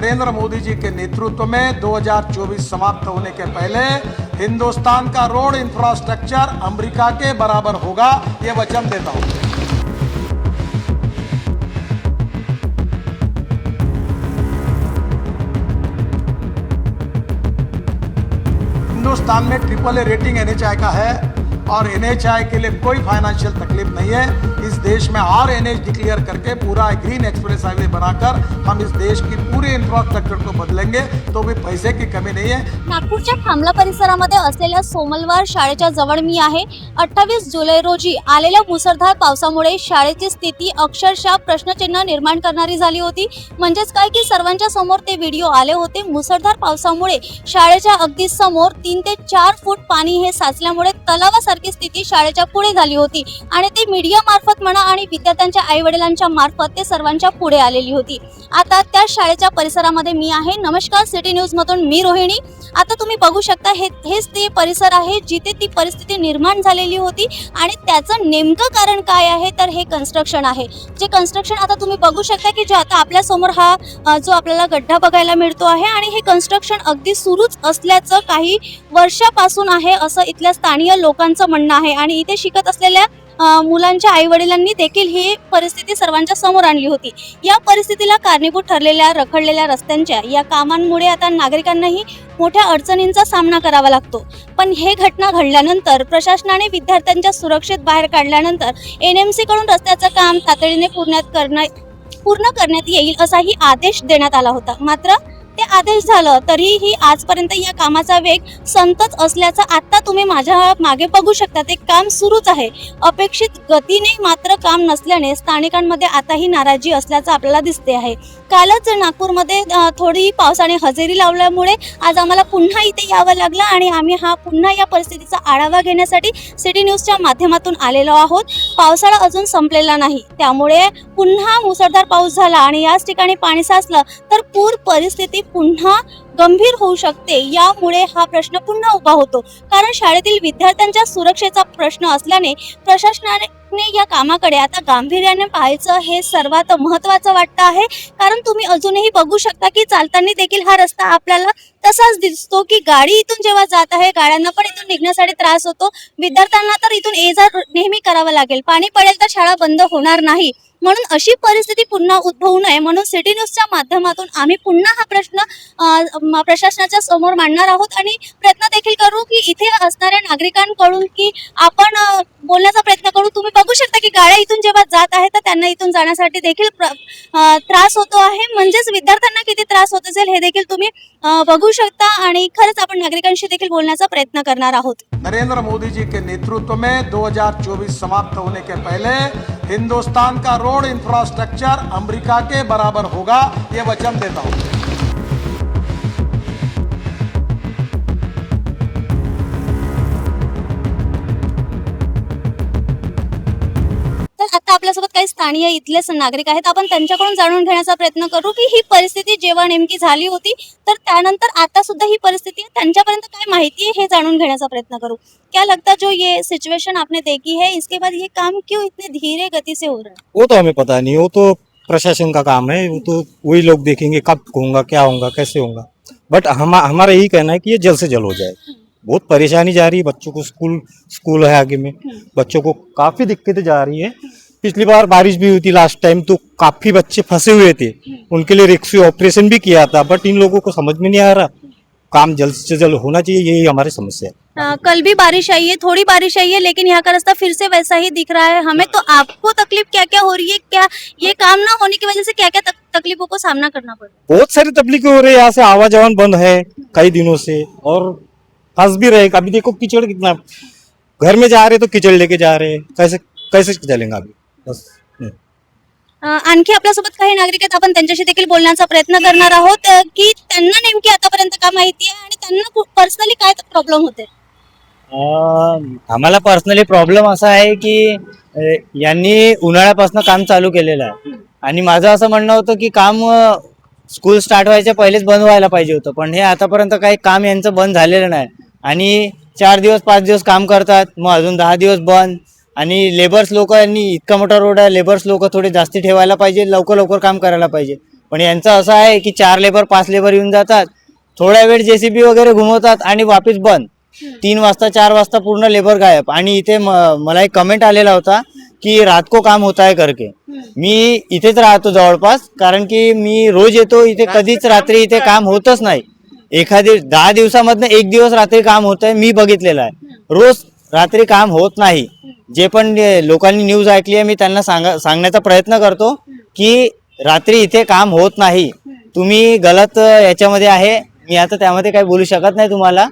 नरेंद्र मोदी जी के नेतृत्व में 2024 समाप्त होने के पहले हिंदुस्तान का रोड इंफ्रास्ट्रक्चर अमेरिका के बराबर होगा, ये वचन देता हूं। हिंदुस्तान में AAA रेटिंग NHAI का है और NHAI के लिए कोई फाइनेंशियल तकलीफ नहीं है। इस देश में RNH डिक्लेयर करके पूरा ग्रीन एक्सप्रेस हाईवे बनाकर हम इस देश की पूरे इंफ्रास्ट्रक्चर को बदलेंगे, तो भी पैसे की कमी नहीं है। नागपूरच्या खामला परिसरामध्ये असलेल्या सोमलवार शाळेच्या जवळ मी आहे। 28 जुलै रोजी आलेल्या मुसळधार पावसामुळे शाळेची स्थिती अक्षरशः प्रश्नचिन्ह निर्माण करणारी झाली होती। म्हणजेच काय की सर्वांच्या समोर ते व्हिडिओ आले होते। मुसळधार पावसामुळे शाळेच्या अगदी समोर 3 ते 4 फूट पाणी हे साचल्यामुळे तलावासारखी स्थिती शाळेच्या पुढे झाली होती आणि ते मीडिया मार्फत म्हणा आणि विद्यार्थ्यांच्या आई-वडिलांच्या मार्फत ते सर्वांच्या पुढे आलेली होती। आता त्या शाळेच्या परिसरामध्ये मी आहे। नमस्कार, सिटी न्यूज मधून मी रोहिणी। आता तुम्ही बघू शकता हेच ते परिसर आहे जिथे ती परिस्थिती निर्माण झालेली होती आणि त्याचं नेमकं कारण काय आहे तर हे कन्स्ट्रक्शन आहे। जे कन्स्ट्रक्शन आता तुम्ही बघू शकता की जे आता आपल्या समोर हा जो आपल्याला गड्ढा बघायला मिळतो आहे आणि हे कन्स्ट्रक्शन अगदी सुरूच असल्याचं काही वर्षापासून आहे असं इथल्या स्थानिक लोकांचं म्हणणं आहे आणि इथे शिकत असलेल्या मुलांच्या आई-वडिलांनी देखील ही परिस्थिती सर्वांच्या समोर आणली होती। या परिस्थितीला कारणीभूत ठरलेल्या रखडलेल्या रस्त्यांच्या या कामांमुळे आता नागरिकांनाही मोठ्या अडचणींचा सामना करावा लागतो। पण हे घटना घडल्यानंतर प्रशासनाने विद्यार्थ्यांच्या सुरक्षित बाहेर काढल्यानंतर NMC कडून रस्त्याचं काम तातडीने पूर्ण करण्यात येईल असाही आदेश देण्यात आला होता। मात्र ते आदेश झालं तरीही आजपर्यंत या कामाचा वेग संतत असल्याचं आता तुम्ही माझ्या मागे बघू शकता। ते काम सुरूच आहे। अपेक्षित गतीने मात्र काम नसल्याने स्थानिकांमध्ये आताही नाराजी असल्याचं आपल्याला दिसते आहे। कालच नागपूरमध्ये थोडी पावसाने हजेरी लावल्यामुळे आज आम्हाला पुन्हा इथे यावं लागलं आणि आम्ही पुन्हा या परिस्थितीचा आढावा घेण्यासाठी सिटी न्यूजच्या माध्यमातून आलेलो आहोत। पावसाळा अजून संपलेला नाही, त्यामुळे पुन्हा मुसळधार पाऊस झाला आणि याच ठिकाणी पाणी साचलं तर पूर परिस्थिती पुन्हा गंभीर होऊ शकते। यामुळे हा प्रश्न पुन्हा उभा होतो, कारण शाळेतील विद्यार्थ्यांच्या सुरक्षेचा प्रश्न असल्याने प्रशासनाने या कामाकडे आता गांभीर्याने पाहायचं हे सर्वात महत्त्वाचं वाटतं आहे। कारण तुम्ही अजूनही बघू शकता की चालताना देखील हा रस्ता आपल्याला तसाच दिसतो की गाडी इथून जेव्हा जात आहे गाड्यांना पण इथून निघण्यासाठी त्रास होतो। विद्यार्थ्यांना तर इथून ये-जा नेहमी करावं लागेल। पाणी पडेल तर शाळा बंद होणार नाही, म्हणून अशी परिस्थिती पुन्हा उद्भवू नये म्हणून सिटी न्यूजच्या माध्यमातून आम्ही पुन्हा हा प्रश्न प्रशासनाच्या समोर मांडणार आहोत आणि प्रयत्न देखील करू की इथे असणाऱ्या नागरिकांकडून की आपण बोलण्याचा प्रयत्न करू। तुम्ही बघू शकता की गाड्या इथून जेव्हा जात आहेत तर त्यांना इथून जाण्यासाठी देखील त्रास होतो आहे। म्हणजेच विद्यार्थ्यांना किती त्रास होत असेल हे देखील तुम्ही बघू शकता आणि खरंच आपण नागरिकांशी देखील बोलण्याचा प्रयत्न करणार आहोत। नरेंद्र मोदी जी के नेतृत्व में 2024 समाप्त होने के पहले हिंदुस्तान का रोड इंफ्रास्ट्रक्चर अमेरिका के बराबर होगा, ये वचन देता हूं। तर आता आपल्यासोबत काही स्थानिक इथलेच नागरिक आहेत, आपण त्यांच्याकडून जाणून घेण्याचा प्रयत्न करू की ही परिस्थिती जेव्हा नेमकी झाली होती तर त्यानंतर आता सुद्धा ही परिस्थिती त्यांच्यापर्यंत काय माहिती आहे हे जाणून घेण्याचा प्रयत्न करू। क्या लगता जो ये सिचुएशन आपने देखी है इसके बाद ये काम क्यों इतने धीरे गति से हो रहा है? वो तो हमें पता नहीं, वो तो प्रशासन का काम है, वो तो वही लोग देखेंगे कब होगा, क्या होगा, कैसे होगा। बट हमारा यही कहना है कि ये जल्द से जल्द हो जाए। बहुत परेशानी जा रही है बच्चों को, स्कूल है आगे में, बच्चों को काफी दिक्कतें जा रही है। पिछली बार बारिश भी हुई थी लास्ट टाइम, तो काफी बच्चे फंसे हुए थे, उनके लिए रेस्क्यू ऑपरेशन भी किया था, बट इन लोगों को समझ में नहीं आ रहा। काम जल्द से जल्द होना चाहिए, यही हमारी समस्या है। कल भी बारिश आई है, थोड़ी बारिश आई है, लेकिन यहाँ का रास्ता फिर से वैसा ही दिख रहा है हमें। तो आपको तकलीफ क्या क्या हो रही है? क्या ये काम ना होने की वजह से क्या क्या तकलीफों को सामना करना पड़ रहा है? बहुत सारी तकलीफें हो रही है, यहाँ से आवाजावान बंद है कई दिनों से और फंस भी रहे। अभी देखो कीचड़ कितना, घर में जा रहे तो कीचड़ लेके जा रहे हैं, कैसे कैसे चलेंगे अभी बस। आणखी आपल्यासोबत काही नागरिक आहेत, आपण त्यांच्याशी देखील बोलण्याचा प्रयत्न करणार आहोत की त्यांना नेमकी आतापर्यंत काय माहिती आहे आणि त्यांना पर्सनली काय प्रॉब्लेम होते। आम्हाला पर्सनली प्रॉब्लेम असा आहे की यांनी उन्हाळ्यापासून काम चालू केलेलं आहे आणि माझं असं म्हणणं होतं की काम स्कूल स्टार्ट व्हायच्या पहिलेच बंद व्हायला पाहिजे होतं, पण हे आतापर्यंत काही काम यांचं बंद झालेलं नाही आणि 4 दिवस 5 दिवस काम करतात, मग अजून 10 दिवस बंद। आणि लेबर्स लोक यांनी इतका मोठा रोड आहे, लेबर्स लोक थोडे जास्ती ठेवायला पाहिजे, लवकर लवकर काम करायला पाहिजे। पण यांचं असं आहे की 4 लेबर 5 लेबर येऊन जातात, थोड्या वेळ JCB वगैरे घुमवतात आणि वापिस बंद. 3 वाजता 4 वाजता पूर्ण लेबर गायब. आणि इथे मला एक कमेंट आलेला होता की रात को काम होता है करके. मी इथेच राहतो जवळपास, कारण की मी रोज येतो इथे, कधीच रात्री इथे काम होतच नाही. एखादी 10 दिवसामधनं 1 दिवस रात्री काम होत आहे, मी बघितलेलं आहे. रोज रात्री काम होत नाही. जे पण लोकांनी न्यूज ऐकली आहे मी त्यांना सांगण्याचा प्रयत्न करतो की रात्री इथे काम होत नाही. तुम्ही गलत याच्यामध्ये आहे, मी आता त्यामध्ये काही बोलू शकत नाही तुम्हाला,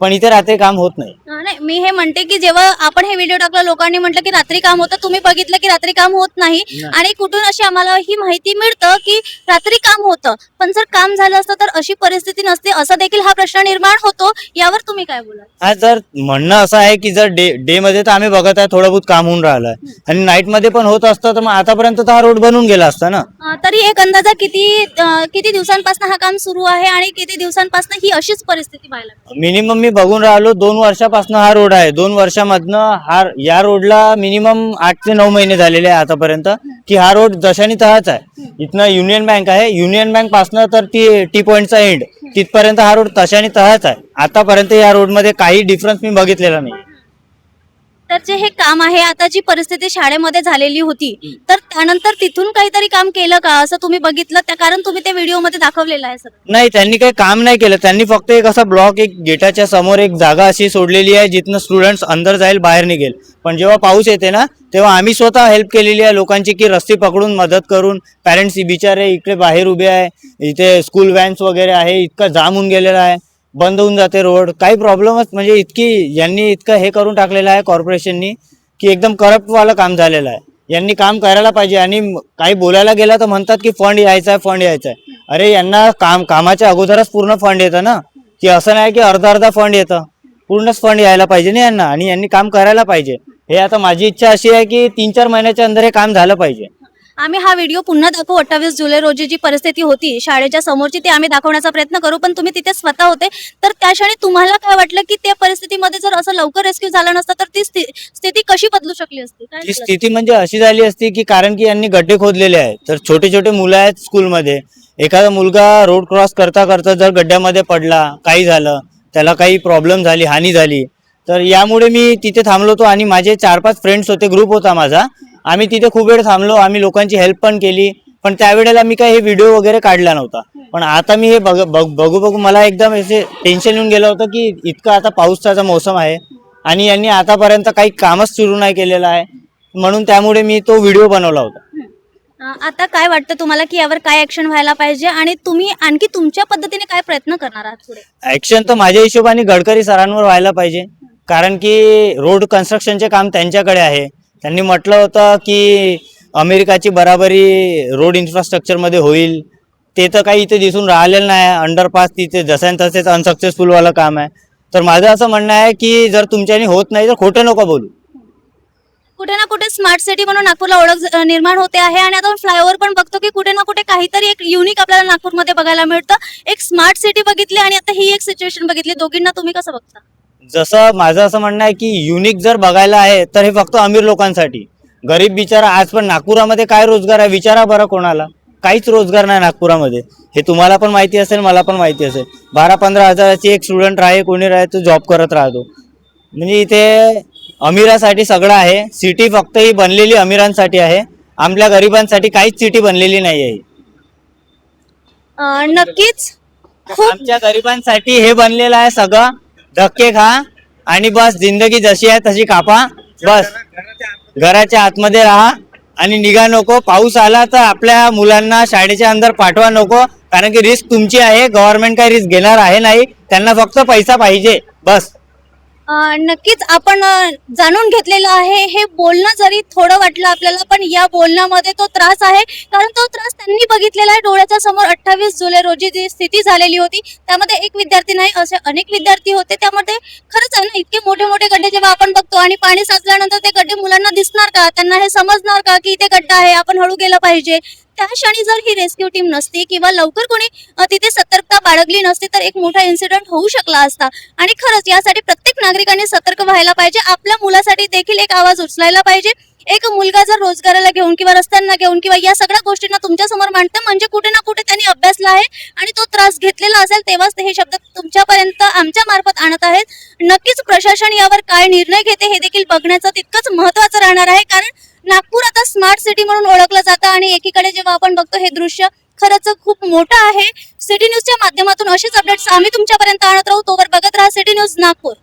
पण इथे रात्री काम होत नाही. नाही, मी हे म्हणते की जेव्हा आपण हे व्हिडिओ टाकला लोकांनी म्हटलं की रात्री काम होतं, तुम्ही बघितलं की रात्री काम होत नाही आणि कुठून अशी आम्हाला ही माहिती मिळतं की रात्री काम होतं, पण जर काम झालं असतं तर अशी परिस्थिती नसते, असा देखील हा प्रश्न निर्माण होतो. यावर तुम्ही काय बोलाल? हा, जर म्हणणं असं आहे की जर डे मध्ये तर आम्ही बघत आहे थोडं बहुत काम होऊन राहिलं आहे, आणि नाईट मध्ये पण होत असतं तर मग आतापर्यंत तर हा रोड बनून गेला असता ना. तरी एक अंदाजा किती दिवसांपासून हा काम सुरू आहे आणि किती दिवसांपासून ही अशीच परिस्थिती पाहायला मिळते? मिनिमम मी बघून राहिलो 2 वर्षापासून हा रोड आहे. 2 वर्षामधनं या रोडला मिनिमम 8 ते 9 महिने झालेले आहे आतापर्यंत, की हा रोड जशानी तहाच आहे. इथनं युनियन बँक आहे, युनियन बँक पासनं तर टी पॉइंटचा एंड तिथपर्यंत हा रोड तशानी तहाच आहे. आतापर्यंत या रोडमध्ये काही डिफरन्स मी बघितलेला नाही. तर जे हे काम आहे, आता जी परिस्थिती शाळेमध्ये झालेली होती, तर त्यानंतर तिथून काहीतरी काम केलं का असं तुम्ही बघितलं? त्या कारण तुम्ही ते व्हिडिओमध्ये दाखवलेलं आहे सर. नाही, त्यांनी काही काम नाही केलं. त्यांनी फक्त एक असा ब्लॉक, एक गेटाच्या समोर एक जागा अशी सोडलेली आहे जिथनं स्टुडंट्स अंदर जाईल बाहेर निघेल. पण जेव्हा पाऊस येते ना तेव्हा आम्ही स्वतः हेल्प केलेली आहे लोकांची, की रस्ते पकडून मदत करून. पॅरेंट्स बिचारे इकडे बाहेर उभे आहे, इथे स्कूल व्हॅन्स वगैरे आहे, इतका जाम होऊन गेलेला आहे, बंद होऊन जाते रोड. काही प्रॉब्लेमच म्हणजे यांनी इतकं हे करून टाकलेलं आहे कॉर्पोरेशननी, की एकदम करप्ट वाला काम झालेलं आहे. यांनी काम करायला पाहिजे. आणि काही बोलायला गेला तर म्हणतात की फंड यायचा आहे, फंड यायचा आहे. अरे यांना कामाच्या अगोदरच पूर्ण फंड येतं ना, की असं नाही की अर्धा फंड येतं, पूर्णच फंड यायला पाहिजे ना यांना, आणि यांनी काम करायला पाहिजे. हे आता माझी इच्छा अशी आहे की 3-4 महिन्याच्या अंदर हे काम झालं पाहिजे. आम्ही हा व्हिडिओ पुन्हा दाखवू. 28 जुलै रोजी जी परिस्थिती होती शाळेच्या समोरची ते आम्ही दाखवण्याचा प्रयत्न करू, पण तुम्ही तिथे स्वतः होते, तर त्या क्षणी तुम्हाला काय वाटलं की त्या परिस्थितीमध्ये जर असं लवकर रेस्क्यू झाला नसता तर ती स्थिती कशी बदलू शकली असती? काय ही झालं? स्थिती म्हणजे अशी झाली असती की, कारण की यांनी गड्डे खोदलेले आहेत, तर छोटे छोटे मुलं आहेत स्कूलमध्ये. एखादा मुलगा रोड क्रॉस करता करता जर गड्ड्यामध्ये पडला, काही झालं, त्याला काही प्रॉब्लेम झाली, हानी झाली, तर यामुळे मी तिथे थांबलो होतो. आणि माझे 4-5 फ्रेंड्स होते, ग्रुप होता माझा. आम्ही तिथे खूप वेळ थांबलो, आम्ही लोकांची हेल्प पण केली. पण त्यावेळेला मी काही हे व्हिडिओ वगैरे काढला नव्हता. पण आता मी हे बघू मला एकदम असे टेन्शन येऊन गेलं होतं की इतकं आता पावसाचा मोसम आहे आणि यांनी आतापर्यंत काही कामच सुरू नाही केलेलं आहे, म्हणून त्यामुळे मी तो व्हिडिओ बनवला होता. आता काय वाटतं तुम्हाला की यावर काय ऍक्शन व्हायला पाहिजे आणि तुम्ही आणखी तुमच्या पद्धतीने काय प्रयत्न करणार आहात पुढे? ऍक्शन तर माझ्या हिशोबाने गडकरी सरांवर व्हायला पाहिजे, कारण की रोड कन्स्ट्रक्शनचे काम त्यांच्याकडे आहे. त्यांनी म्हटलं होतं की अमेरिकाची बराबरी रोड इन्फ्रास्ट्रक्चरमध्ये होईल, ते तर काही इथे दिसून राहिलेलं नाही. अंडरपास तिथे जसं तसेच अनसक्सेसफुलवालं काम आहे. तर माझं असं म्हणणं आहे की जर तुमच्यानी होत नाही तर खोटं नको बोलू. कुठे ना कुठे स्मार्ट सिटी म्हणून नागपूरला ओळख निर्माण होते आहे आणि आता फ्लायओव्हर पण बघतो की कुठे ना कुठे काहीतरी एक युनिक आपल्याला नागपूरमध्ये बघायला मिळतं. एक स्मार्ट सिटी बघितली आणि आता ही एक सिच्युएशन बघितली, दोघींना तुम्ही कसं बघता? जसं माझं असं म्हणणं आहे की युनिक जर बघायला आहे तर हे फक्त अमीर लोकांसाठी. गरीब बिचारा, आज पण नागपुरामध्ये काय रोजगार आहे विचारा बरं कोणाला? काहीच रोजगार नाही नागपुरामध्ये. हे तुम्हाला पण माहिती असेल, मला पण माहिती असेल. 12-15 हजाराची एक स्टुडंट राहे, कोणी राहे, तो जॉब करत राहतो. म्हणजे इथे अमीरासाठी सगळं आहे. सिटी फक्त ही बनलेली अमीरांसाठी आहे, आपल्या गरिबांसाठी काहीच सिटी बनलेली नाही आहे. नक्कीच खूप आमच्या गरिबांसाठी हे बनलेलं आहे सगळं. धक्के खा आणि बस, जिंदगी जशी आहे तशी कापा, बस घराच्या आतमध्ये राहा आणि निघा नको. पाऊस आला तर आपल्या मुलांना शाळेच्या अंदर पाठवा नको, कारण की रिस्क तुमची आहे. गव्हर्नमेंट काही रिस्क घेणार आहे नाही, त्यांना फक्त पैसा पाहिजे बस. नक्कीच आपण जाणून घेतलेलं आहे. हे बोलणं जरी थोडं वाटलं आपल्याला, पण या बोलण्यामध्ये तो त्रास आहे, कारण तो त्रास त्यांनी बघितलेला आहे डोळ्याच्या समोर. 28 जुलै रोजी जी स्थिती झालेली होती त्यामध्ये एक विद्यार्थी नाही, असे अनेक विद्यार्थी होते. त्यामध्ये खरंच आहे ना, इतके मोठे मोठे गड्डे जेव्हा आपण बघतो आणि पाणी साचल्यानंतर ते गड्डे मुलांना दिसणार का? त्यांना हे समजणार का की इथे गड्डा आहे, आपण हळू गेलं पाहिजे? त्या क्षणी जर ही रेस्क्यू टीम नसती किंवा लवकर कोणी तिथे सतर्कता बाळगली नसती तर एक मोठा इन्सिडेंट होऊ शकला असता. आणि खरंच यासाठी प्रत्येक नागरिकांनी सतर्क व्हायला पाहिजे. आपल्या मुलासाठी देखील एक आवाज उचलायला पाहिजे. एक मुलगा जर रोजगाराला घेऊन किंवा रस्त्यांना घेऊन किंवा या सगळ्या गोष्टींना तुमच्या समोर मांडतं म्हणजे कुठे ना कुठे त्यांनी अभ्यासला आहे आणि तो त्रास घेतलेला असेल तेव्हाच ते हे शब्द तुमच्यापर्यंत आमच्या मार्फत आणत आहेत. नक्कीच प्रशासन यावर काय निर्णय घेते हे देखील बघण्याचं तितकंच महत्त्वाचं राहणार आहे, कारण नागपूर आता स्मार्ट सिटी म्हणून ओळखलं जातं आणि एकीकडे जेव्हा आपण बघतो हे दृश्य खरंच खूप मोठं आहे. सिटी न्यूजच्या माध्यमातून अशीच अपडेट्स आम्ही तुमच्यापर्यंत आणत राहू. तोवर बघत राहा सिटी न्यूज नागपूर.